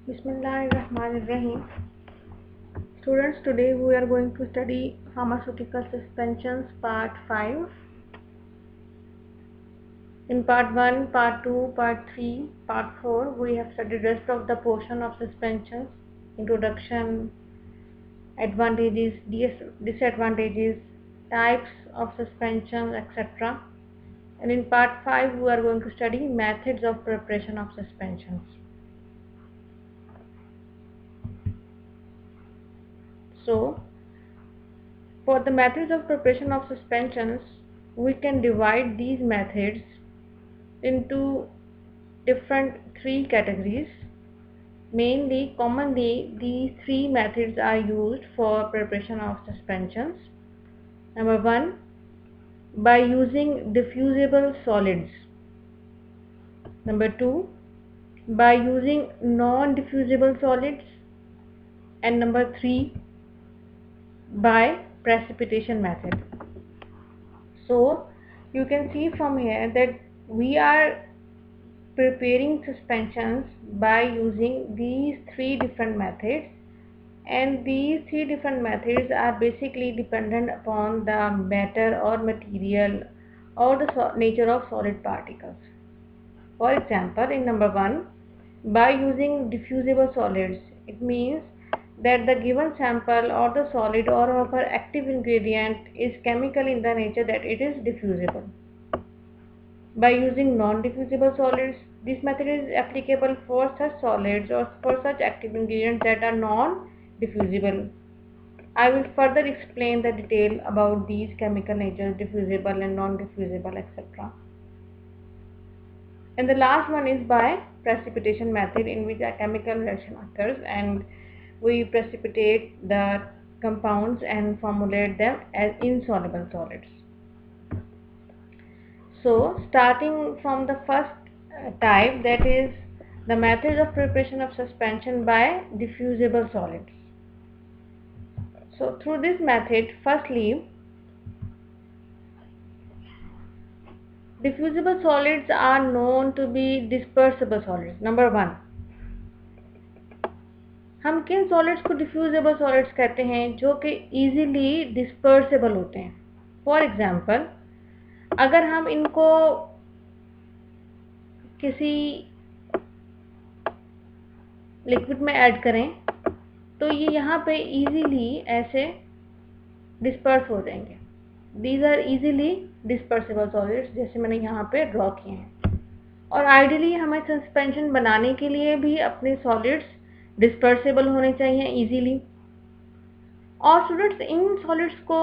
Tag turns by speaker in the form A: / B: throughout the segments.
A: Bismillahirrahmanirrahim. Students, today we are going to study pharmaceutical suspensions part 5. In part 1, part 2, part 3, part 4 we have studied rest of the portion of suspensions, introduction, advantages, disadvantages, types of suspensions, etc. And in part 5 we are going to study methods of preparation of suspensions. So, for the methods of preparation of suspensions, we can divide these methods into different three categories. Commonly, these three methods are used for preparation of suspensions. Number 1, by using diffusible solids. Number 2, by using non-diffusible solids. And number 3, by precipitation method. So you can see from here that we are preparing suspensions by using these three different methods, and these three different methods are basically dependent upon the matter or material or the nature of solid particles. For example, in number 1, by using diffusible solids, it means that the given sample or the solid or our active ingredient is chemical in the nature that it is diffusible. By using non-diffusible solids, this method is applicable for such solids or for such active ingredients that are non-diffusible. I will further explain the detail about these chemical natures, diffusible and non-diffusible, etc. And the last one is by precipitation method, in which a chemical reaction occurs and we precipitate the compounds and formulate them as insoluble solids. So, starting from the first type, that is the method of preparation of suspension by diffusible solids. So, through this method, firstly, diffusible solids are known to be dispersible solids. Number 1, हम किन solids को diffusible solids कहते हैं? जो कि easily dispersible होते हैं. For example, अगर हम इनको किसी लिक्विड में ऐड करें तो ये यहाँ पे इजीली ऐसे डिस्पर्स हो जाएंगे. These are easily dispersible solids, जैसे मैंने यहाँ पे ड्रॉ किए हैं. और आइडियली हमें सस्पेंशन बनाने के लिए भी अपने सॉलिड्स डिस्पर्सिबल होने चाहिए इजीली. और स्टूडेंट्स, इन सॉलिड्स को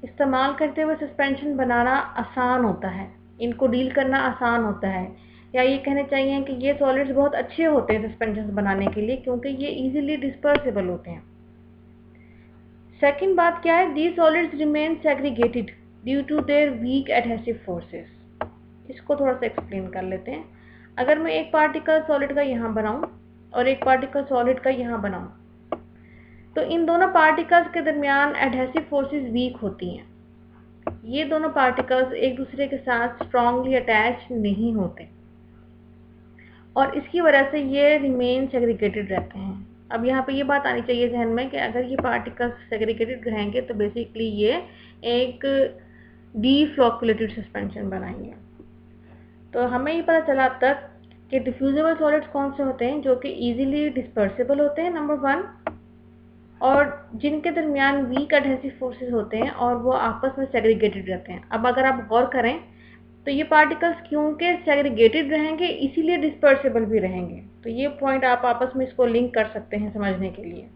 A: इस्तेमाल करते हुए सस्पेंशन बनाना आसान होता है, इनको डील करना आसान होता है, या ये कहने चाहिए कि ये सॉलिड्स बहुत अच्छे होते हैं सस्पेंशन बनाने के लिए, क्योंकि ये इजीली डिस्पर्सिबल होते हैं. सेकंड बात क्या है? These solids remain segregated due to their weak adhesive forces. इसको थोड़ा सा एक्सप्लेन कर लेते हैं. अगर मैं एक पार्टिकल सॉलिड का यहाँ बनाऊं और एक पार्टिकल सॉलिड का यहाँ बनाऊं, तो इन दोनों पार्टिकल्स के दरमियान एडहेसिव फोर्सेस वीक होती हैं. ये दोनों पार्टिकल्स एक दूसरे के साथ स्ट्रांगली अटैच नहीं होते और इसकी वजह से ये रिमेन सेग्रीगेटेड रहते हैं. अब यहाँ पे ये बात आनी चाहिए जहन में कि अगर ये पार्टिकल्स सेग्रीगेटेड रहेंगे तो बेसिकली ये एक डीफ्लॉकुलेटेड सस्पेंशन बनाएंगे. तो हमें ये पता चला अब तक कि डिफ्यूजिबल सॉलिड्स कौन से होते हैं? जो कि इजीली डिस्पर्सिबल होते हैं, नंबर 1, और जिनके दरमियान वीक एडहेसिव फोर्सेस होते हैं और वो आपस में सेग्रीगेटेड रहते हैं. अब अगर आप गौर करें तो ये पार्टिकल्स क्योंकि सेग्रीगेटेड रहेंगे इसीलिए डिस्पर्सिबल भी रहेंगे. तो ये पॉइंट आप आपस में इसको लिंक कर सकते हैं समझने के लिए.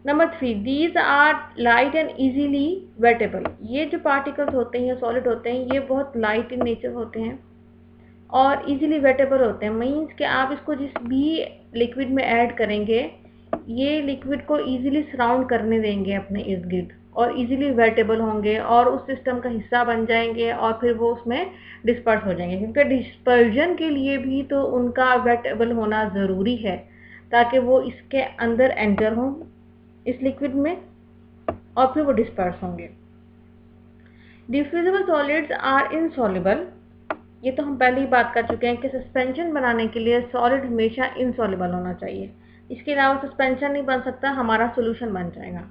A: Number 3, these are light and easily wettable. ये जो पार्टिकल्स होते हैं, सॉलिड होते हैं, ये बहुत लाइट इन नेचर होते हैं और इजीली वेटेबल होते हैं. मीन्स कि आप इसको जिस भी लिक्विड में ऐड करेंगे, ये लिक्विड को इजीली सराउंड करने देंगे अपने इर्द गिर्द और इजीली वेटेबल होंगे और उस सिस्टम का हिस्सा बन जाएंगे और फिर वो उसमें डिस्पर्स हो जाएंगे. क्योंकि डिस्पर्जन के लिए भी तो उनका वेटेबल होना ज़रूरी है ताकि वो इसके अंदर एंटर हों इस लिक्विड में और फिर वो डिस्पर्स होंगे. डिफ्यूजिबल सॉलिड्स आर इनसॉल्युबल ये तो हम पहले ही बात कर चुके हैं कि सस्पेंशन बनाने के लिए सॉलिड हमेशा इनसॉल्युबल होना चाहिए। इसके अलावा सस्पेंशन नहीं बन सकता, हमारा सॉल्यूशन बन जाएगा।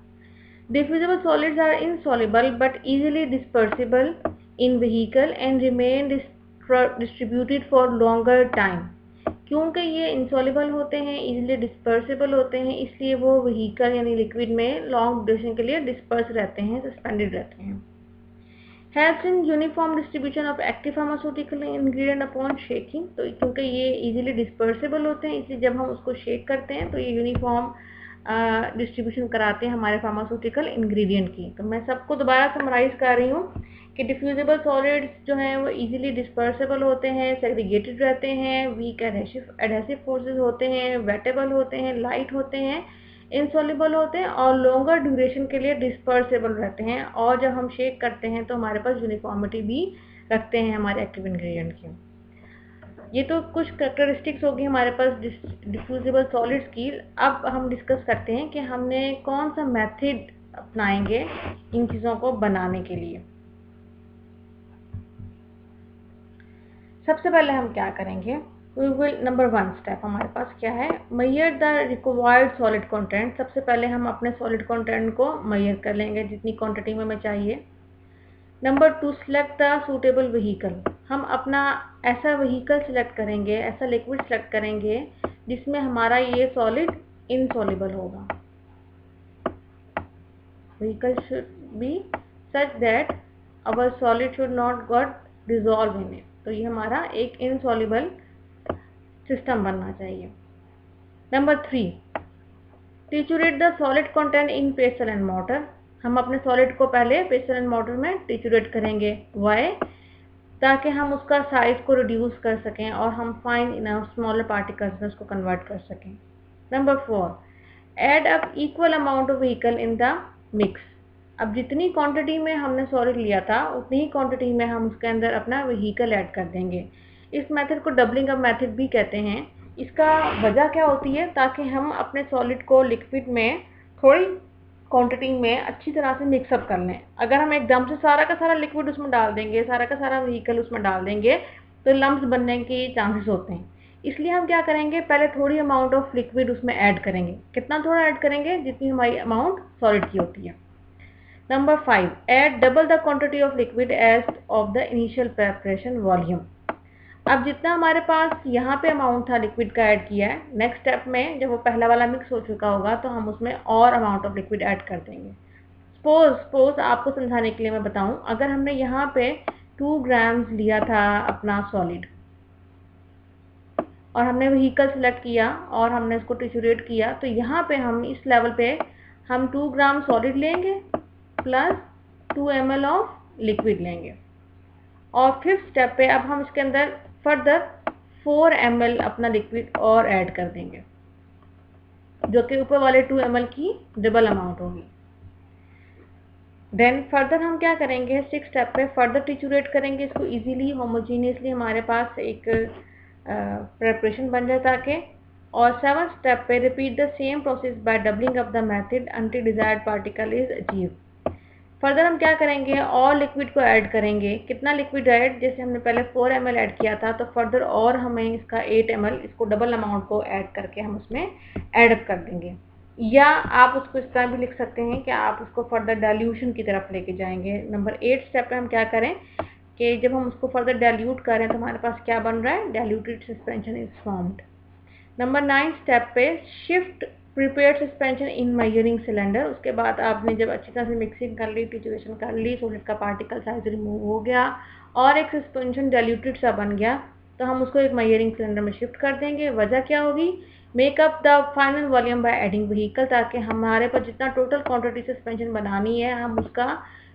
A: Diffusible solids are insoluble but easily dispersible in vehicle and remain distributed for longer time. क्योंकि ये इंसॉल्युबल होते हैं, इजीली डिस्पर्सिबल होते हैं, इसलिए वो व्हीकल यानी लिक्विड में लॉन्ग ड्यूरेशन के लिए डिस्पर्स रहते हैं, सस्पेंडेड रहते हैं। Helps in uniform distribution of active pharmaceutical ingredient upon shaking. तो क्योंकि ये इजीली डिस्पर्सिबल होते हैं, इसलिए जब हम उसको शेक करते हैं तो ये यूनिफॉर्म डिस्ट्रीब्यूशन कराते हैं हमारे फार्मास्यूटिकल इंग्रेडिएंट की। तो मैं सबको दोबारा समराइज कर रही हूँ कि डिफ्यूजिबल सॉलिड्स जो हैं वो इजीली डिस्पर्सिबल होते हैं, सेग्रीगेटेड रहते हैं, वीक एडहेसिव फोर्सेस होते हैं, वेटेबल होते हैं, लाइट होते हैं, इनसॉल्युबल होते हैं और लॉन्गर ड्यूरेशन के लिए डिस्पर्सेबल रहते हैं। और जब हम शेक करते हैं तो हमारे पास यूनिफॉर्मिटी भी रखते हैं हमारे एक्टिव इंग्रेडिएंट की। ये तो कुछ कैरेक्टरिस्टिक्स होगी हमारे पास डिफ्यूजिबल सॉलिड्स की। अब हम डिस्कस करते हैं कि हमने कौन सा मेथड अपनाएंगे इन चीज़ों को बनाने के लिए। सबसे पहले हम क्या करेंगे, वी विल नंबर 1 स्टेप हमारे पास क्या है, measure the required solid content. सबसे पहले हम अपने सॉलिड कंटेंट को मेजर कर लेंगे जितनी क्वांटिटी में हमें चाहिए। Number 2, select the suitable vehicle. हम अपना ऐसा व्हीकल सिलेक्ट करेंगे, ऐसा लिक्विड सिलेक्ट करेंगे जिसमें हमारा ये सॉलिड इनसॉल्युबल होगा। Vehicle should be such that our solid should not got dissolve in it. तो ये हमारा एक इनसॉल्युबल सिस्टम बनना चाहिए। Number 3, triturate the solid content in pestle and mortar. हम अपने सॉलिड को पहले पेस्टल एंड मोर्टर में टिचुरेट करेंगे। वाई? ताकि हम उसका साइज को रिड्यूस कर सकें और हम फाइन इन स्मॉलर पार्टिकल्स में उसको कन्वर्ट कर सकें। Number 4, add up equal amount of vehicle in the mix. अब जितनी क्वांटिटी में हमने सॉलिड लिया था उतनी ही क्वांटिटी में हम उसके अंदर अपना व्हीकल ऐड कर देंगे। इस मेथड को डबलिंग अप मेथड भी कहते हैं। इसका वजह क्या होती है, ताकि हम अपने सॉलिड को लिक्विड में थोड़ी क्वांटिटी में अच्छी तरह से मिक्सअप कर लें। अगर हम एकदम से सारा का सारा लिक्विड उसमें डाल देंगे, सारा का सारा व्हीकल उसमें डाल देंगे तो लम्प्स बनने के चांसेस होते हैं। इसलिए हम क्या करेंगे, पहले थोड़ी अमाउंट ऑफ लिक्विड उसमें ऐड करेंगे। कितना थोड़ा ऐड करेंगे, जितनी हमारी अमाउंट सॉलिड की होती है। Number 5, add double the quantity of liquid as of the initial preparation volume. अब जितना हमारे पास यहाँ पे अमाउंट था लिक्विड का ऐड किया है, नेक्स्ट स्टेप में जब वो पहला वाला मिक्स हो चुका होगा तो हम उसमें और अमाउंट ऑफ लिक्विड ऐड कर देंगे। सपोज आपको समझाने के लिए मैं बताऊं, अगर हमने यहाँ पे 2 ग्राम्स लिया था अपना सॉलिड और हमने व्हीकल सेलेक्ट किया और हमने इसको टिचुरेट किया, तो यहाँ पे हम इस लेवल पे हम 2 ग्राम सॉलिड लेंगे प्लस 2 ml ऑफ लिक्विड लेंगे। और 5th स्टेप पे अब हम इसके अंदर फर्दर 4 ml अपना लिक्विड और ऐड कर देंगे, जो कि ऊपर वाले 2 ml की डबल अमाउंट होगी। देन फर्दर हम क्या करेंगे, 6th स्टेप पे फर्दर टिचुरेट करेंगे इसको इजीली होमोजीनियसली हमारे पास एक प्रेपरेशन बन जाए ताकि। और 7th स्टेप पे repeat the same process by doubling up the method until desired particle is achieve. Further हम क्या करेंगे, और लिक्विड को ऐड करेंगे। कितना लिक्विड ऐड, जैसे हमने पहले 4 ml ऐड किया था तो फर्दर और हमें इसका 8 ml, इसको डबल अमाउंट को ऐड करके हम उसमें ऐड कर देंगे। या आप उसको इस तरह भी लिख सकते हैं कि आप उसको फर्दर डाइल्यूशन की तरफ लेके जाएंगे। नंबर 8 स्टेप पे हम क्या करें कि जब हम उसको फर्दर डाइल्यूट करें तो हमारे पास क्या बन रहा है, diluted suspension is formed. Number 9 step पे shift prepared suspension in measuring cylinder. उसके बाद आपने जब अच्छी तरह से मिक्सिंग कर ली, टिचुरेशन कर ली, सॉलिड का पार्टिकल साइज रिमूव हो गया और एक सस्पेंशन डाइल्यूटेड सा बन गया, तो हम उसको एक मेजरिंग सिलेंडर में शिफ्ट कर देंगे। वजह क्या होगी, makeup the final volume by adding vehicle, ताकि हमारे पास जितना टोटल क्वांटिटी सस्पेंशन बनानी है हम उसका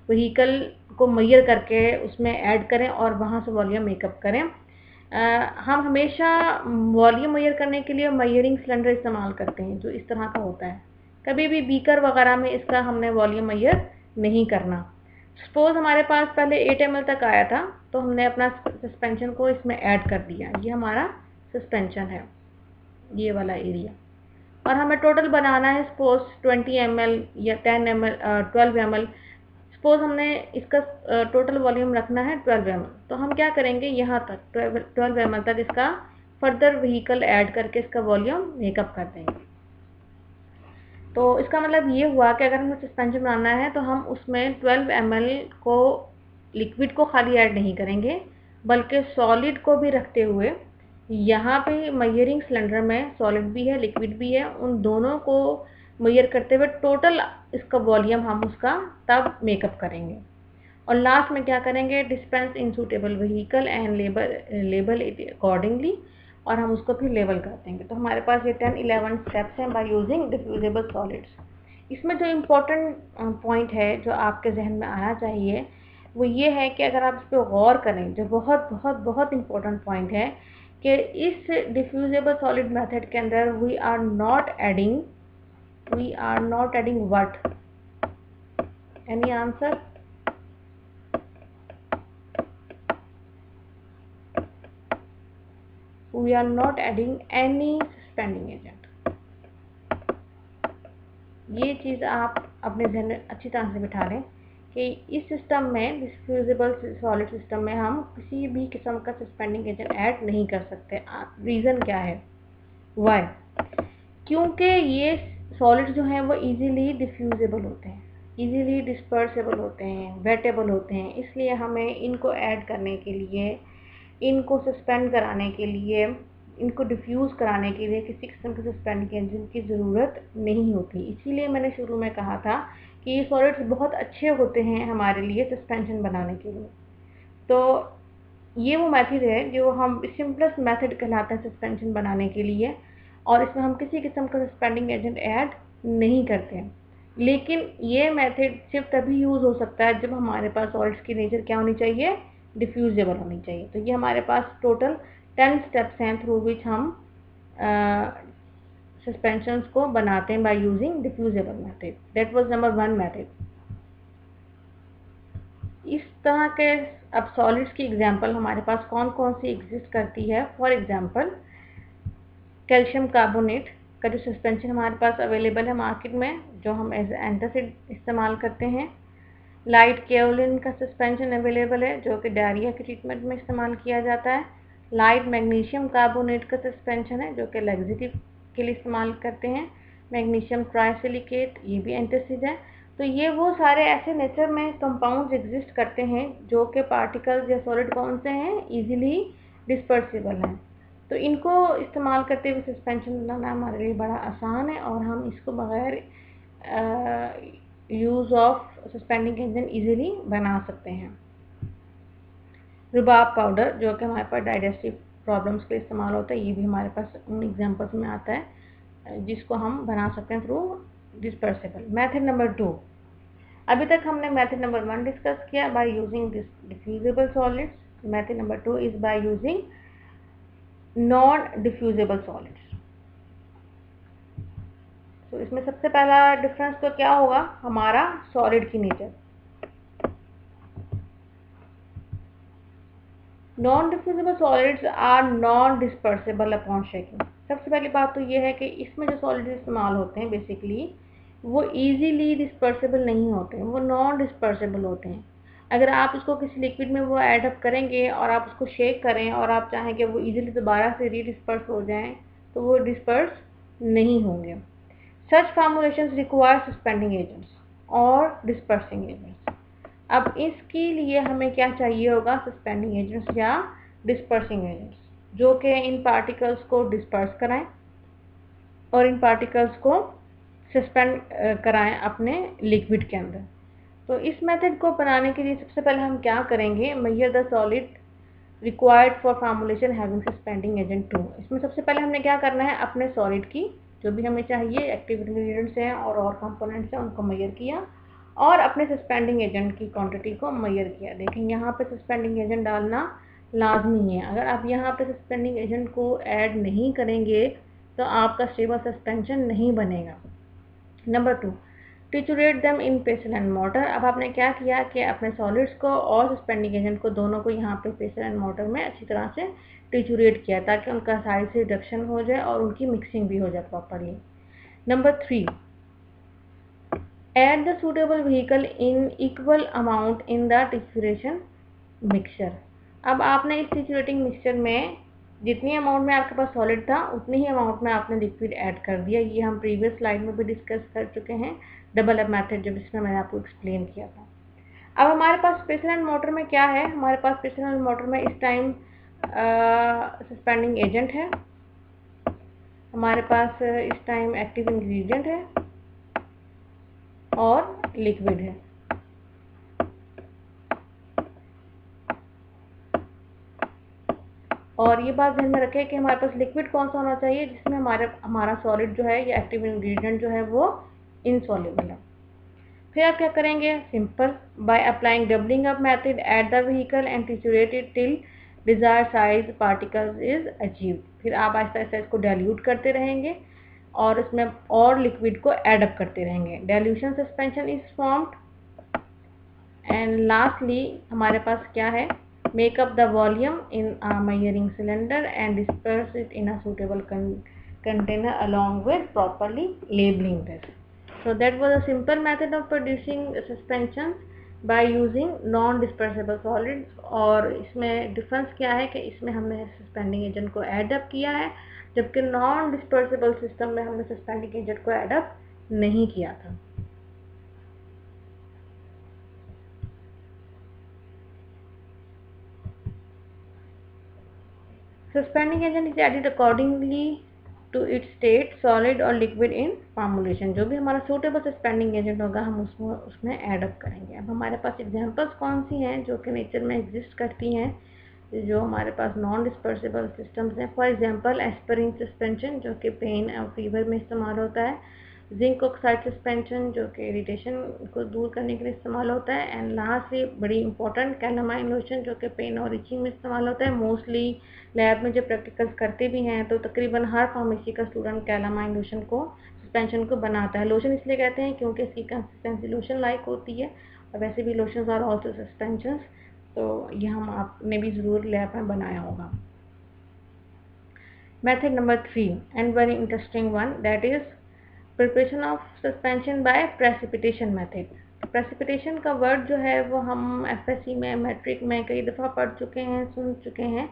A: व्हीकल को मेजर करके उसमें ऐड करें और वहाँ से वॉल्यूम मेकअप करें। हम हमेशा वॉल्यूम मेजर करने के लिए मेजरिंग सिलेंडर इस्तेमाल करते हैं जो इस तरह का होता है। कभी भी बीकर वगैरह में इसका हमने वॉल्यूम मेजर नहीं करना। सपोज हमारे पास पहले 8 ml तक आया था तो हमने अपना सस्पेंशन को इसमें ऐड कर दिया, ये हमारा सस्पेंशन है, ये वाला एरिया। और हमें टोटल बनाना है सपोज 20 ml या 10 ml 12 ml। सपोज हमने इसका टोटल वॉल्यूम रखना है 12 ml, तो हम क्या करेंगे, यहाँ तक 12 ml तक इसका फर्दर व्हीकल ऐड करके इसका वॉल्यूम मेकअप कर देंगे। तो इसका मतलब ये हुआ कि अगर हमें सस्पेंशन बनाना है तो हम उसमें 12 ml को, लिक्विड को खाली ऐड नहीं करेंगे, बल्कि सॉलिड को भी रखते हुए, यहाँ पे मेजरिंग सिलेंडर में सॉलिड भी है लिक्विड भी है, उन दोनों को मेजर करते हुए टोटल इसका वॉल्यूम हम उसका तब मेकअप करेंगे। और लास्ट में क्या करेंगे, dispense in suitable vehicle and label it accordingly, और हम उसको फिर लेबल कर देंगे। तो हमारे पास ये 10-11 स्टेप्स हैं बाय यूजिंग डिफ्यूजेबल सॉलिड्स। इसमें जो इम्पोर्टेंट पॉइंट है जो आपके जहन में आना चाहिए वो ये है कि अगर आप इस पर गौर करें, जो बहुत बहुत बहुत इम्पोर्टेंट पॉइंट है कि इस डिफ्यूजेबल सॉलिड मेथड के अंदर we are not adding what, any answer? We are not adding any suspending agent। ये चीज़ आप अपने ध्यान में अच्छी तरह से बिठा लें कि इस सिस्टम में, डिफ्यूजिबल सॉलिड सिस्टम में, हम किसी भी किस्म का सस्पेंडिंग एजेंट ऐड नहीं कर सकते। रीज़न क्या है, वाई? क्योंकि ये सॉलिड जो हैं वो इजीली डिफ्यूजेबल होते हैं, इजीली डिस्पर्सेबल होते हैं, वेटेबल होते हैं, इसलिए हमें इनको ऐड करने के लिए, इनको सस्पेंड कराने के लिए, इनको डिफ्यूज़ कराने के लिए किसी किस्म के सस्पेंडिंग एजेंट की ज़रूरत नहीं होती। इसीलिए मैंने शुरू में कहा था कि ये सॉलिड्स बहुत अच्छे होते हैं हमारे लिए सस्पेंशन बनाने के लिए। तो ये वो मेथड है जो हम सिंपलेस्ट मेथड कहलाता है सस्पेंशन बनाने के लिए, और इसमें हम किसी किस्म का सस्पेंडिंग एजेंट ऐड नहीं करते हैं। लेकिन ये मेथड सिर्फ तभी यूज़ हो सकता है जब हमारे पास सॉलिड्स की नेचर क्या होनी चाहिए, डिफ्यूजेबल होनी चाहिए। तो ये हमारे पास टोटल 10 स्टेप्स हैं थ्रू विच हम सस्पेंशंस को बनाते हैं by using diffusible method. That was number 1 method. इस तरह के अब सॉलिड्स की एग्जांपल हमारे पास कौन कौन सी एग्जिस्ट करती है। फॉर एग्जांपल कैल्शियम कार्बोनेट का जो सस्पेंशन हमारे पास अवेलेबल है मार्केट में, जो हम एज एंटासिड इस्तेमाल करते हैं। लाइट केओलिन का सस्पेंशन अवेलेबल है जो कि डायरिया के ट्रीटमेंट में इस्तेमाल किया जाता है। लाइट मैग्नीशियम कार्बोनेट का सस्पेंशन है जो कि लैक्सेटिव के लिए इस्तेमाल करते हैं। मैग्नीशियम ट्राइसिलिकेट, ये भी एंटासिड है। तो ये वो सारे ऐसे नेचर में कंपाउंड्स एग्जिस्ट करते हैं जो कि पार्टिकल्स या सॉलिड कौन से हैं, इजीली डिस्पर्सिबल हैं। तो इनको इस्तेमाल करते हुए सस्पेंशन बनाना हमारे लिए बड़ा आसान है, और हम इसको बगैर use of suspending agent easily बना सकते हैं। रुबाब पाउडर जो कि हमारे पास डाइजेस्टिव प्रॉब्लम्स के इस्तेमाल होता है, ये भी हमारे पास उन एग्जांपल्स में आता है जिसको हम बना सकते हैं थ्रू डिस्पर्सिबल। मेथड नंबर 2, अभी तक हमने मेथड नंबर 1 डिस्कस किया by using diffusible solids. Method number 2 is by using non diffusible solids. तो इसमें सबसे पहला डिफरेंस तो क्या होगा, हमारा सॉलिड की nature. Non diffusible solids are non dispersible upon shaking. सबसे पहली बात तो ये है कि इसमें जो सॉलिड इस्तेमाल होते हैं बेसिकली वो इजीली डिस्पर्सिबल नहीं होते हैं, वो नॉन डिस्पर्सिबल होते हैं। अगर आप उसको किसी लिक्विड में वो ऐड अप करेंगे और आप उसको शेक करें और आप चाहें कि वो इजीली दोबारा से रीडिस्पर्स हो जाएं, तो वो डिस्पर्स नहीं होंगे। Such formulations require suspending agents और dispersing agents। अब इसके लिए हमें क्या चाहिए होगा, सस्पेंडिंग एजेंट्स या डिस्पर्सिंग एजेंट्स जो कि इन पार्टिकल्स को डिस्पर्स कराएं और इन पार्टिकल्स को सस्पेंड कराएं अपने लिक्विड के अंदर। तो इस मेथड को बनाने के लिए सबसे पहले हम क्या करेंगे, measure the solid required for formulation having suspending agent 2। इसमें सबसे पहले हमने क्या करना है, अपने सॉलिड की जो भी हमें चाहिए एक्टिव इंग्रेडिएंट्स हैं और कंपोनेंट्स हैं उनको मेजर किया और अपने सस्पेंडिंग एजेंट की क्वांटिटी को मेजर किया। देखें यहाँ पे सस्पेंडिंग एजेंट डालना लाजमी है। अगर आप यहाँ पे सस्पेंडिंग एजेंट को ऐड नहीं करेंगे तो आपका स्टेबल सस्पेंशन नहीं बनेगा। Number 2, triturate them in pestle and mortar. अब आपने क्या किया कि अपने सॉलिड्स को और सस्पेंडिंग एजेंट को दोनों को यहाँ पे पेसल एंड मोटर में अच्छी तरह से ट्रिचुरेट किया ताकि उनका साइज से रिडक्शन हो जाए और उनकी मिक्सिंग भी हो जाए properly. Number 3, Add the suitable vehicle in equal amount in the titration mixture. अब आपने इस टिचुरेटिंग मिक्सचर में जितनी अमाउंट में आपके पास सॉलिड था उतनी ही अमाउंट में आपने लिक्विड ऐड कर दिया। ये हम प्रीवियस स्लाइड में भी डिस्कस कर चुके हैं, डबल अप मेथड जब इसमें मैंने आपको एक्सप्लेन किया था। अब हमारे पास प्रेशर एंड मोटर में क्या है, हमारे पास प्रेशर एंड मोटर में इस टाइम सस्पेंडिंग एजेंट है, हमारे पास इस टाइम एक्टिव इंग्रेडिएंट है और लिक्विड है। और ये बात ध्यान में रखें कि हमारे पास लिक्विड कौन सा होना चाहिए जिसमें हमारा सॉलिड जो है या एक्टिव इंग्रेडिएंट जो है वो इनसॉल्युबल है। फिर आप क्या करेंगे, simple, by applying doubling up method at the vehicle and triturate it till desired size particles is achieved. फिर आप आहिस्ता आहिस्ता इसको डाइल्यूट करते रहेंगे और इसमें और लिक्विड को एड अप करते रहेंगे। Dilution suspension is formed and lastly हमारे पास क्या है, make up the volume in a measuring cylinder and disperse it in a suitable container along with properly labeling this. So that was a simple method of producing suspensions by using non-dispersible solids। और इसमें difference क्या है कि इसमें हमने suspending agent को add up किया है, जबकि नॉन डिस्पर्सिबल सिस्टम में हमने सस्पेंडिंग एजेंट को एड अप नहीं किया था। Suspending agent is added accordingly to its state, solid और लिक्विड इन फॉर्मुलेशन। जो भी हमारा सूटेबल सस्पेंडिंग एजेंट होगा हम उसमें ऐड अप करेंगे। अब हमारे पास एग्जांपल्स कौन सी हैं जो कि नेचर में एग्जिस्ट करती हैं, जो हमारे पास नॉन डिस्पर्सिबल सिस्टम्स हैं। फॉर एग्जांपल एस्पिरिन सस्पेंशन जो कि पेन और फीवर में इस्तेमाल होता है, जिंक ऑक्साइड सस्पेंशन जो कि इरिटेशन को दूर करने के लिए इस्तेमाल होता है, एंड लास्टली बड़ी इंपॉर्टेंट कैलामाइन लोशन जो कि पेन और इचिंग में इस्तेमाल होता है। मोस्टली लैब में जब प्रैक्टिकल्स करते भी हैं तो तकरीबन हर फार्मेसी का स्टूडेंट कैलामाइन लोशन को सस्पेंशन को बनाता है। लोशन इसलिए कहते हैं क्योंकि इसकी कंसिस्टेंसी लोशन लाइक होती है, और वैसे भी लोशंस आर ऑल्सो सस्पेंशंस, तो ये हम आपने भी ज़रूर लैब में बनाया होगा। Method number 3 and very interesting one, that is preparation of suspension by precipitation method. Precipitation का वर्ड जो है वो हम एफएससी में, मैट्रिक में कई दफ़ा पढ़ चुके हैं, सुन चुके हैं।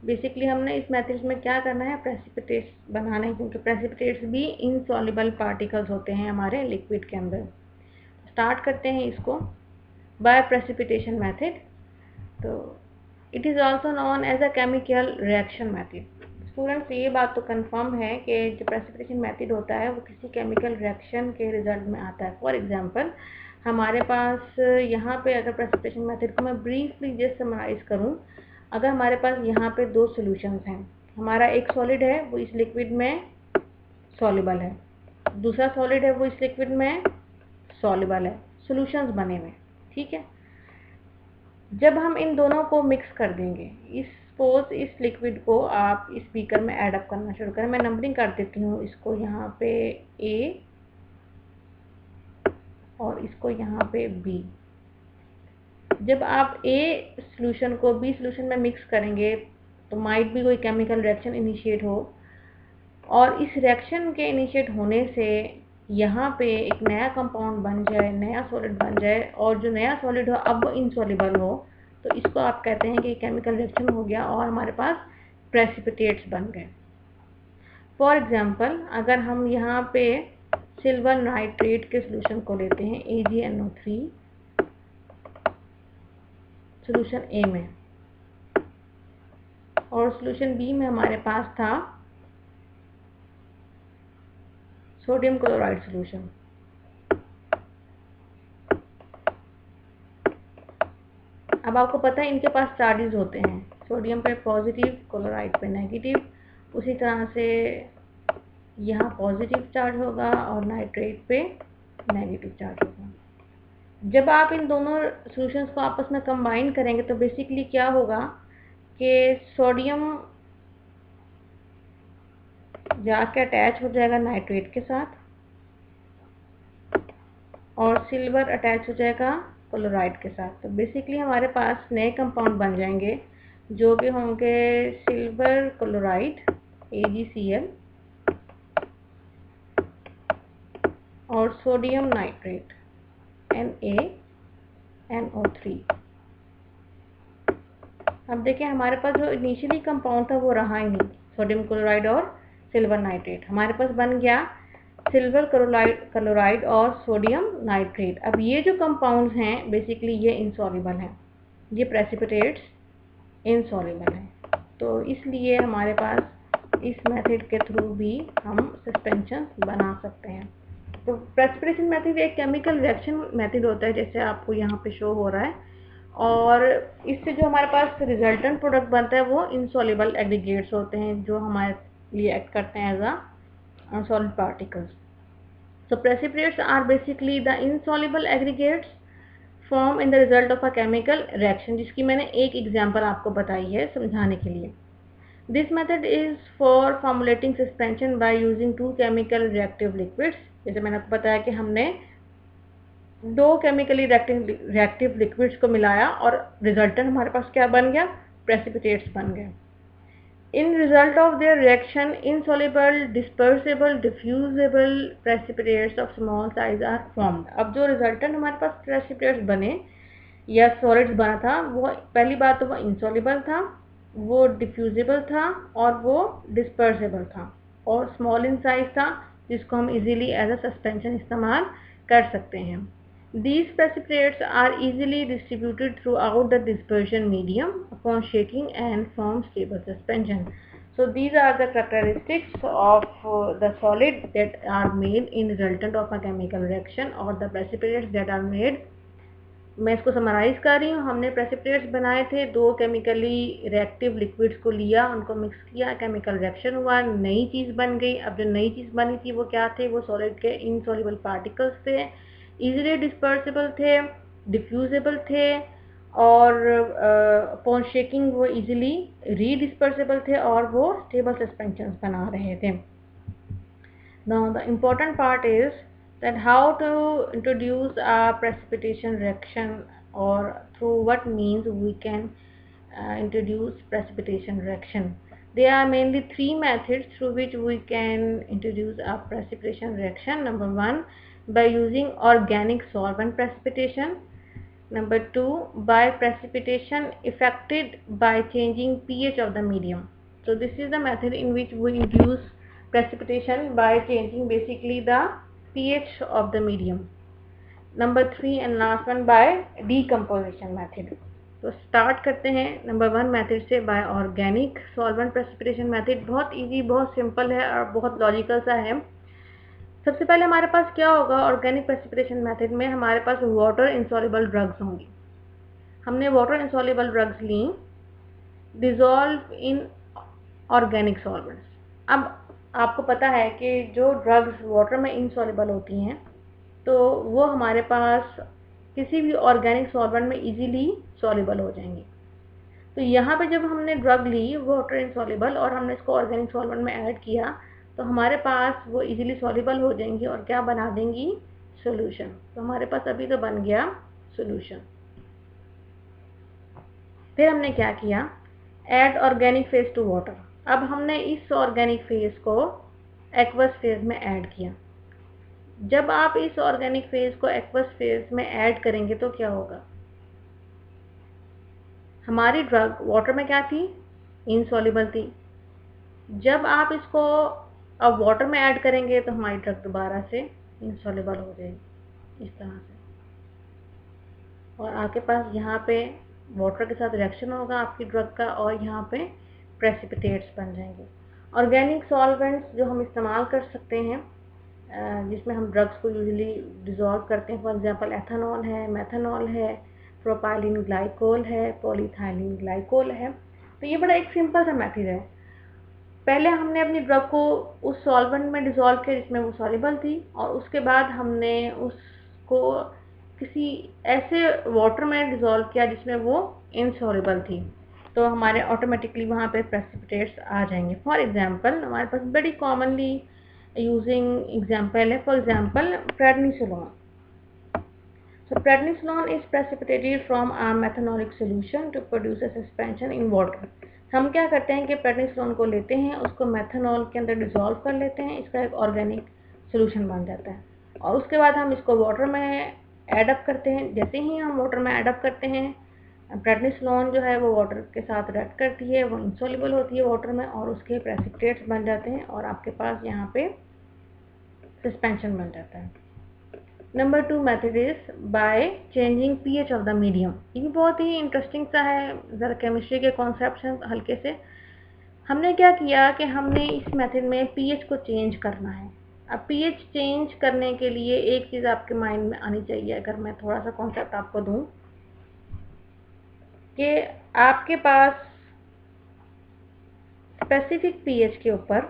A: बेसिकली हमने इस मेथड में क्या करना है, प्रेसिपिटेट्स बनाना है, क्योंकि प्रेसिपिटेट्स भी इनसॉल्युबल पार्टिकल्स होते हैं हमारे लिक्विड के अंदर। स्टार्ट करते हैं इसको बाय प्रेसिपिटेशन मेथड। तो it is also known as a chemical reaction method. Students ये बात तो कंफर्म है कि जो प्रेसिपिटेशन मेथड होता है वो किसी केमिकल रिएक्शन के रिजल्ट में आता है। फॉर एग्जांपल हमारे पास यहाँ पे अगर प्रेसिपिटेशन मेथड को मैं ब्रीफली जस्ट समराइज करूँ, अगर हमारे पास यहाँ पे दो सॉल्यूशंस हैं, हमारा एक सॉलिड है वो इस लिक्विड में सॉल्युबल है, दूसरा सॉलिड है वो इस लिक्विड में सॉल्युबल है, सॉल्यूशंस बने हुए, ठीक है। जब हम इन दोनों को मिक्स कर देंगे, सपोज इस लिक्विड को आप इस बीकर में ऐड अप करना शुरू करें। मैं नंबरिंग कर देती हूँ इसको यहाँ पे ए और इसको यहाँ पे बी। जब आप ए सॉल्यूशन को बी सॉल्यूशन में मिक्स करेंगे तो माइट भी कोई केमिकल रिएक्शन इनिशिएट हो, और इस रिएक्शन के इनिशिएट होने से यहाँ पे एक नया कंपाउंड बन जाए, नया सॉलिड बन जाए, और जो नया सॉलिड हो अब वो इनसॉल्युबल हो, तो इसको आप कहते हैं कि केमिकल रिएक्शन हो गया और हमारे पास प्रेसिपिटेट्स बन गए। फॉर एग्जांपल अगर हम यहाँ पे सिल्वर नाइट्रेट के सॉल्यूशन को लेते हैं AgNO3 सॉल्यूशन ए में, और सॉल्यूशन बी में हमारे पास था सोडियम क्लोराइड सॉल्यूशन। अब आपको पता है इनके पास चार्जेस होते हैं, सोडियम पे पॉजिटिव, क्लोराइड पे नेगेटिव। उसी तरह से यहाँ पॉजिटिव चार्ज होगा और नाइट्रेट पे नेगेटिव चार्ज होगा। जब आप इन दोनों सॉल्यूशंस को आपस में कंबाइन करेंगे तो बेसिकली क्या होगा कि सोडियम जाके अटैच हो जाएगा नाइट्रेट के साथ और सिल्वर अटैच हो जाएगा क्लोराइड के साथ। तो बेसिकली हमारे पास नए कंपाउंड बन जाएंगे जो कि होंगे सिल्वर क्लोराइड AgCl और सोडियम नाइट्रेट NaNO3। अब देखिए हमारे पास जो इनिशियली कंपाउंड था वो रहा ही नहीं, सोडियम क्लोराइड और सिल्वर नाइट्रेट। हमारे पास बन गया सिल्वर क्लोराइड और सोडियम नाइट्रेट। अब ये जो कंपाउंड्स हैं बेसिकली ये इनसॉल्युबल हैं, ये प्रेसिपिटेट्स इनसॉल्युबल हैं, तो इसलिए हमारे पास इस मेथड के थ्रू भी हम सस्पेंशन बना सकते हैं। तो प्रेसिपिटेशन मेथड एक केमिकल रिएक्शन मेथड होता है, जैसे आपको यहाँ पे शो हो रहा है, और इससे जो हमारे पास रिजल्टेंट प्रोडक्ट बनता है वो इनसॉल्युबल एग्रीगेट्स होते हैं, जो हमारे लिए एक्ट करते हैं as a solid particles. So precipitates are basically the insoluble aggregates formed in the result of a chemical reaction, जिसकी मैंने एक एग्जांपल आपको बताई है समझाने के लिए। This method is for formulating suspension by using two chemical reactive liquids। जैसे मैंने आपको बताया कि हमने दो केमिकली रिएक्टिव लिक्विड्स को मिलाया और रिजल्टेंट हमारे पास क्या बन गया, प्रेसिपिटेट्स बन गए। In result of their reaction, insoluble, dispersible, diffusible precipitates of small size are formed। अब जो रिजल्टेंट हमारे पास प्रेसिपिटेट्स बने या सॉलिड्स बना था, वो पहली बात तो वो इंसॉल्युबल था, वो डिफ्यूजिबल था और वो डिस्पर्सिबल था और स्मॉल इन साइज था, जिसको हम इजीली एज अ सस्पेंशन इस्तेमाल कर सकते हैं। These precipitates are easily distributed throughout the dispersion medium upon shaking and form stable suspension. So these are the characteristics of the solid that are made in resultant of a chemical reaction or the precipitates that are made। मैं इसको summarise कर रही हूँ। हमने precipitates बनाए थे, दो chemically reactive liquids को लिया, उनको मिक्स किया, केमिकल रिएक्शन हुआ, नई चीज़ बन गई। अब जो नई चीज़ बनी थी वो क्या थे, वो सॉलिड के इनसॉल्युबल पार्टिकल्स थे, इजीली डिस्पर्सिबल थे, डिफ्यूजिबल थे और अपॉन शेकिंग वो इजीली रीडिस्पर्सिबल थे और वो स्टेबल सस्पेंशंस बना रहे थे। Now the important part is that how to introduce a precipitation reaction or through what means we can introduce precipitation reaction. There are mainly three methods through which we can introduce a precipitation reaction. Number one, by using organic solvent precipitation. Number two, by precipitation effected by changing pH of the medium. So this is the method in which we introduce precipitation by changing basically the pH of the medium. Number three and last one, by decomposition method. तो start करते हैं number one method से, by organic solvent precipitation method. बहुत easy, बहुत simple है और बहुत logical सा है। सबसे पहले हमारे पास क्या होगा, ऑर्गेनिक प्रेसिपिटेशन मेथड में हमारे पास वाटर इंसॉल्युबल ड्रग्स होंगी। हमने वाटर इंसॉल्युबल ड्रग्स ली, डिजॉल्व इन ऑर्गेनिक सॉल्वेंट्स। अब आपको पता है कि जो ड्रग्स वाटर में इंसॉल्युबल होती हैं तो वो हमारे पास किसी भी ऑर्गेनिक सॉल्वेंट में इजीली सॉल्युबल हो जाएंगी। तो यहाँ पे जब हमने ड्रग ली वाटर इंसॉल्युबल और हमने इसको ऑर्गेनिक सॉल्वेंट में ऐड किया तो हमारे पास वो इजीली सॉल्युबल हो जाएंगी और क्या बना देंगी, सॉल्यूशन। तो हमारे पास अभी तो बन गया सॉल्यूशन। फिर हमने क्या किया, add organic phase two water. अब हमने इस ऑर्गेनिक फेज को एक्वस फेज में ऐड किया। जब आप इस ऑर्गेनिक फेज को एक्वस फेज में ऐड करेंगे तो क्या होगा, हमारी ड्रग वाटर में क्या थी, इनसॉल्युबल थी। जब आप इसको अब वाटर में ऐड करेंगे तो हमारी ड्रग दोबारा से इनसॉल्युबल हो जाएगी इस तरह से, और आपके पास यहाँ पे वाटर के साथ रिएक्शन होगा आपकी ड्रग का और यहाँ पे प्रेसिपिटेट्स बन जाएंगे। ऑर्गेनिक सॉल्वेंट्स जो हम इस्तेमाल कर सकते हैं जिसमें हम ड्रग्स को यूजुअली डिज़ोल्व करते हैं, फॉर एग्जांपल एथेनॉल है, मेथनॉल है, प्रोपाइलिन ग्लाइकोल है, पॉलीथाइलिन ग्लाइकोल है। तो ये बड़ा एक सिंपल सा मेथड है। पहले हमने अपनी ड्रग को उस सॉल्वेंट में डिज़ोल्व किया जिसमें वो सॉल्युबल थी और उसके बाद हमने उसको किसी ऐसे वाटर में डिज़ोल्व किया जिसमें वो इनसॉल्युबल थी, तो हमारे ऑटोमेटिकली वहाँ पे प्रेसिपिटेट्स आ जाएंगे। फॉर एग्जांपल हमारे पास बड़ी कॉमनली यूजिंग एग्जांपल है, for example prednisolone. So prednisolone is precipitated from a methanolic solution to produce a suspension in water। हम क्या करते हैं कि प्रेडनिसोलोन को लेते हैं, उसको मेथनॉल के अंदर डिज़ोल्व कर लेते हैं, इसका एक ऑर्गेनिक सोल्यूशन बन जाता है और उसके बाद हम इसको वाटर में एडअप करते हैं। जैसे ही हम वाटर में एडअप करते हैं, प्रेडनिसोलोन जो है वो वाटर के साथ रिएक्ट करती है, वो इंसॉल्युबल होती है वाटर में और उसके प्रेसिपिटेट्स बन जाते हैं और आपके पास यहाँ पे सस्पेंशन बन जाता है। Number 2 method is by changing pH of the medium. ये भी बहुत ही इंटरेस्टिंग सा है, ज़रा केमिस्ट्री के कॉन्सेप्ट हैं हल्के से। हमने क्या किया कि हमने इस मेथड में पीएच को चेंज करना है। अब पीएच चेंज करने के लिए एक चीज़ आपके माइंड में आनी चाहिए, अगर मैं थोड़ा सा कॉन्सेप्ट आपको दूं कि आपके पास स्पेसिफिक पीएच के ऊपर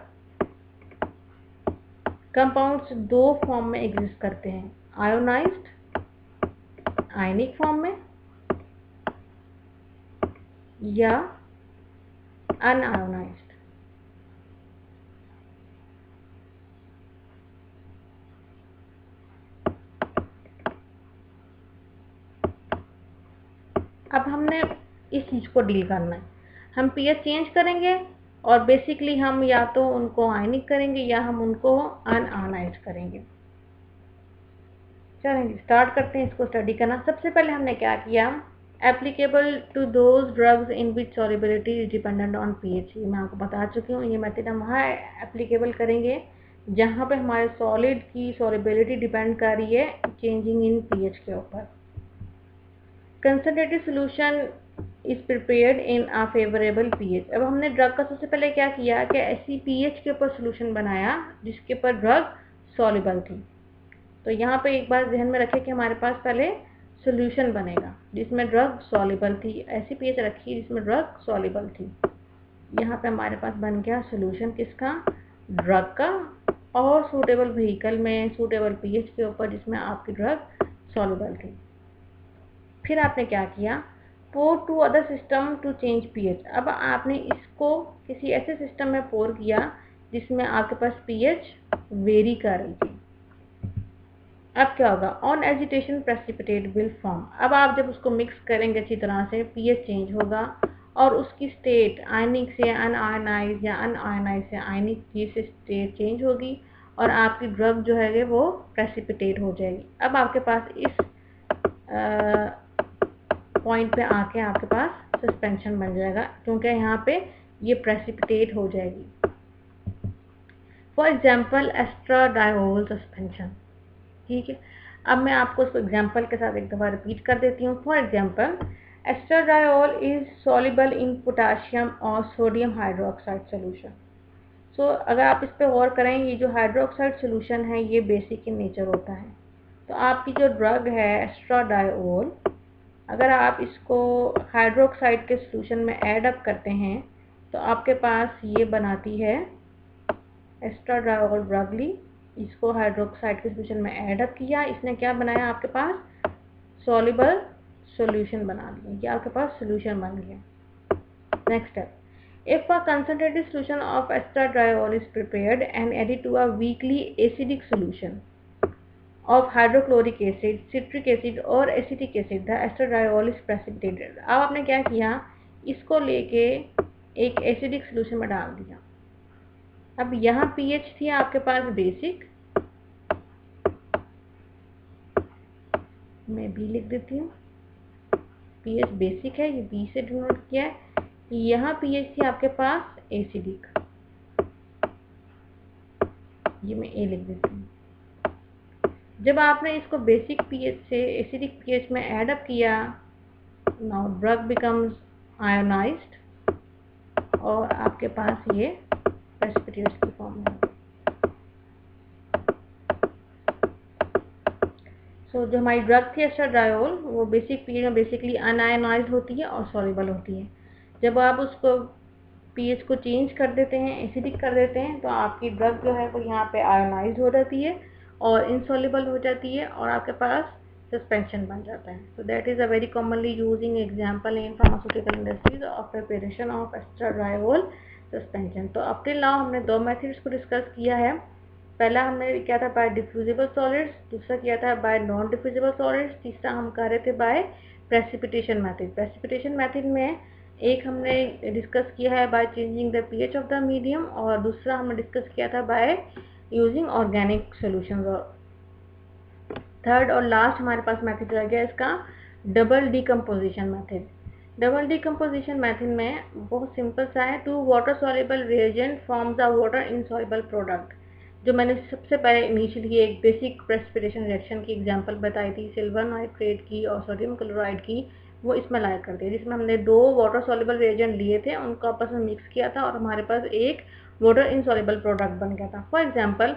A: कंपाउंड्स दो फॉर्म में एग्जिस्ट करते हैं, आयोनाइज्ड आयनिक फॉर्म में या अनआयोनाइज्ड। अब हमने इस चीज़ को डील करना है। हम पीएच चेंज करेंगे और बेसिकली हम या तो उनको आयनिक करेंगे या हम उनको अनआयोनाइज करेंगे। चलेंगे स्टार्ट करते हैं इसको स्टडी करना। सबसे पहले हमने क्या किया, applicable to those drugs in which solubility is dependent on pH. ये मैं आपको बता चुकी हूँ। ये मेथड हम वहाँ एप्लीकेबल करेंगे जहाँ पे हमारे सॉलिड की सॉल्युबिलिटी डिपेंड कर रही है चेंजिंग इन पीएच के ऊपर। Concentrated solution is prepared in a favourable pH. अब हमने ड्रग का सबसे पहले क्या किया कि ऐसी पीएच के ऊपर सोल्यूशन बनाया जिसके ऊपर ड्रग सॉल्युबल थी। तो यहाँ पे एक बार ध्यान में रखें कि हमारे पास पहले सोल्यूशन बनेगा जिसमें ड्रग सॉल्युबल थी। ऐसी पीएच रखी जिसमें ड्रग सॉल्युबल थी। यहाँ पे हमारे पास बन गया सोल्यूशन किसका, ड्रग का, और सूटेबल व्हीकल में सूटेबल पीएच के ऊपर जिसमें आपकी ड्रग सॉल्युबल थी। फिर आपने क्या किया, pour to other system to change pH. अब आपने इसको किसी ऐसे सिस्टम में पोर किया जिसमें आपके पास पीएच वेरी कर रही थी। अब क्या होगा, on agitation precipitate will form. अब आप जब उसको मिक्स करेंगे अच्छी तरह से पीएच चेंज होगा और उसकी स्टेट आयनिक से अनआयनाइज या अनआयनाइज से आयनिक से स्टेट चेंज होगी और आपकी ड्रग जो है वो प्रेसिपिटेट हो जाएगी। अब आपके पास इस पॉइंट पे आके आपके पास सस्पेंशन बन जाएगा क्योंकि यहाँ पे ये प्रेसिपिटेट हो जाएगी। For example estradiol suspension. ठीक है, अब मैं आपको उसको एग्जाम्पल के साथ एक दफ़ा रिपीट कर देती हूँ। For example estradiol is soluble in potassium और सोडियम हाइड्रोक्साइड सोल्यूशन। सो अगर आप इस पर गौर करें, ये जो हाइड्रोक्साइड सोल्यूशन है ये बेसिक इन नेचर होता है। तो आपकी जो ड्रग है एस्ट्राडायोल, अगर आप इसको हाइड्रोक्साइड के सोल्यूशन में ऐड अप करते हैं तो आपके पास ये बनाती है एस्ट्राडायोल ड्रग ली। इसको हाइड्रोक्साइड के सोल्यूशन में ऐड अप किया, इसने क्या बनाया, आपके पास सॉल्युबल सॉल्यूशन बना दिया। ये आपके पास सॉल्यूशन बन गया। Next step, if a concentrated solution of estradiol is prepared and added to a weakly acidic solution of hydrochloric acid, citric acid और acetic acid, the estradiol is precipitated। अब आपने क्या किया, इसको लेके एक एसिडिक सोल्यूशन में डाल दिया। अब यहाँ पीएच थी आपके पास बेसिक, मैं बी लिख देती हूँ, पीएच बेसिक है, ये बी से डिनोट किया है। यहाँ पीएच थी आपके पास एसिडिक, ये मैं ए लिख देती हूँ। जब आपने इसको बेसिक पीएच से एसिडिक पीएच में ऐड अप किया, नाउ ड्रग बिकम्स आयोनाइज्ड और आपके पास ये प्रेसिपिटेट्स की फॉर्म में। सो जो हमारी ड्रग थी एस्ट्राडायोल वो बेसिक पीएच में बेसिकली अनआयोनाइज्ड होती है और सॉल्युबल होती है। जब आप उसको पीएच को चेंज कर देते हैं, एसिडिक कर देते हैं, तो आपकी ड्रग जो है वो यहाँ पे आयोनाइज हो जाती है और इनसॉल्युबल हो जाती है और आपके पास सस्पेंशन बन जाता है। So that is a very commonly using example in pharmaceutical industries of preparation of estradiol suspension. तो अप टिल नाउ हमने दो मेथड्स को डिस्कस किया है। पहला हमने किया था बाय डिफ्यूजिबल सॉलिड्स, दूसरा किया था बाय नॉन डिफ्यूजिबल सॉलिड्स, तीसरा हम कर रहे थे by precipitation method. Precipitation method में एक हमने डिस्कस किया है by changing the pH of the medium और दूसरा हमने डिस्कस किया था by using organic solutions third और लास्ट हमारे पास मेथड रह गया इसका double decomposition method. Double decomposition method में बहुत सिंपल सा है, 2 water soluble reagent forms a water insoluble product. जो मैंने सबसे पहले इनिशियली एक बेसिक प्रेसिपिटेशन रिएक्शन की एग्जांपल बताई थी, सिल्वर नाइट्रेट की और सोडियम क्लोराइड की, वो इसमें लाया करती है, जिसमें हमने 2 वाटर सॉल्युबल रिएजेंट लिए थे, उनको आपस में मिक्स किया था और हमारे पास एक वाटर इनसॉल्युबल प्रोडक्ट बन गया था। फॉर एग्जाम्पल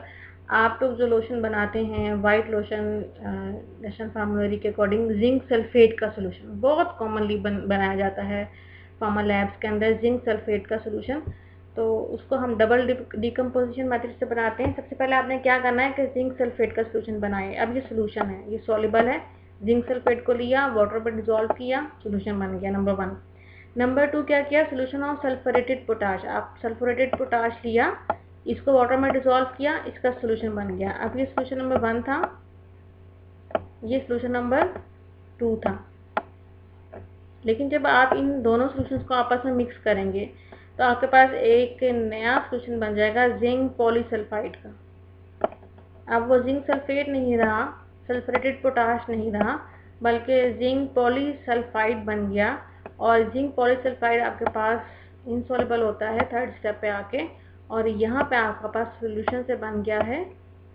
A: आप लोग जो लोशन बनाते हैं, वाइट लोशन, नेशनल फार्मरी के अकॉर्डिंग जिंक सल्फेट का सोल्यूशन बहुत कॉमनली बनाया जाता है फार्मा लैब्स के अंदर, जिंक सल्फेट का सोल्यूशन। तो उसको हम डबल डिकम्पोजिशन मेथड से बनाते हैं। सबसे पहले आपने क्या करना है कि जिंक सल्फेट का सोल्यूशन बनाए। अब ये सोल्यूशन है, ये सॉल्युबल है, जिंक सल्फेट को लिया, वाटर पर डिजोल्व किया, सोल्यूशन बन गया नंबर 1। नंबर 2 क्या किया, सोल्यूशन ऑफ सल्फरेटेड पोटाश। आप सल्फरेटेड पोटाश लिया, इसको वाटर में डिसॉल्व किया, इसका सोल्यूशन बन गया। अब ये सोल्यूशन नंबर 1 था, ये सोल्यूशन नंबर 2 था। लेकिन जब आप इन दोनों सोल्यूशंस को आपस में मिक्स करेंगे तो आपके पास एक नया सोल्यूशन बन जाएगा जिंक पॉलीसल्फाइड का। अब वो जिंक सल्फेट नहीं रहा, सल्फरेटेड पोटाश नहीं रहा, बल्कि जिंक पॉलीसल्फाइड बन गया। और जिंक पॉलीसल्फाइड आपके पास इनसॉल्युबल होता है थर्ड स्टेप पे आके, और यहाँ पे आपके पास सोल्यूशन से बन गया है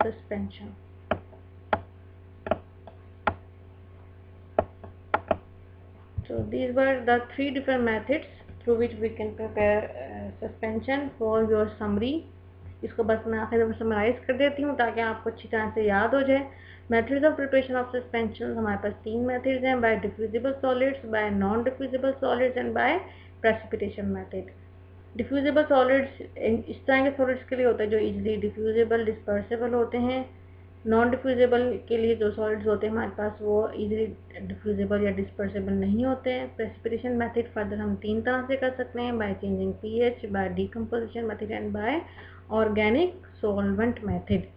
A: suspension. So these were the 3 different methods through which we can prepare suspension for your summary. इसको बस मैं आखिर में समराइज कर देती हूँ ताकि आपको अच्छी तरह से याद हो जाए। Methods of preparation of suspension हमारे पास 3 मेथड्स हैं, by diffusible solids, by non diffusible solids and by precipitation method. Diffusible solids इस तरह के सॉलिड्स के लिए होता है जो इजीली डिफ्यूजिबल डिस्पर्सिबल होते हैं। नॉन डिफ्यूजिबल के लिए जो सॉलिड्स होते हैं हमारे पास वो इजीली डिफ्यूजिबल या डिस्पर्सिबल नहीं होते हैं। प्रेसिपिटेशन मेथड फर्दर हम 3 तरह से कर सकते हैं, by changing pH, by decomposition method and by organic solvent method.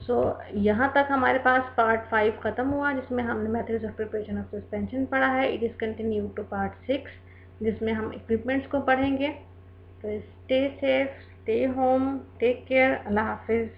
A: So यहाँ तक हमारे पास पार्ट 5 खत्म हुआ, जिसमें हमने methods of preparation of suspension पढ़ा है। It is continue to part 6, जिसमें हम इक्विपमेंट्स को पढ़ेंगे। तो stay safe, stay home, take care, अल्लाह हाफिज़।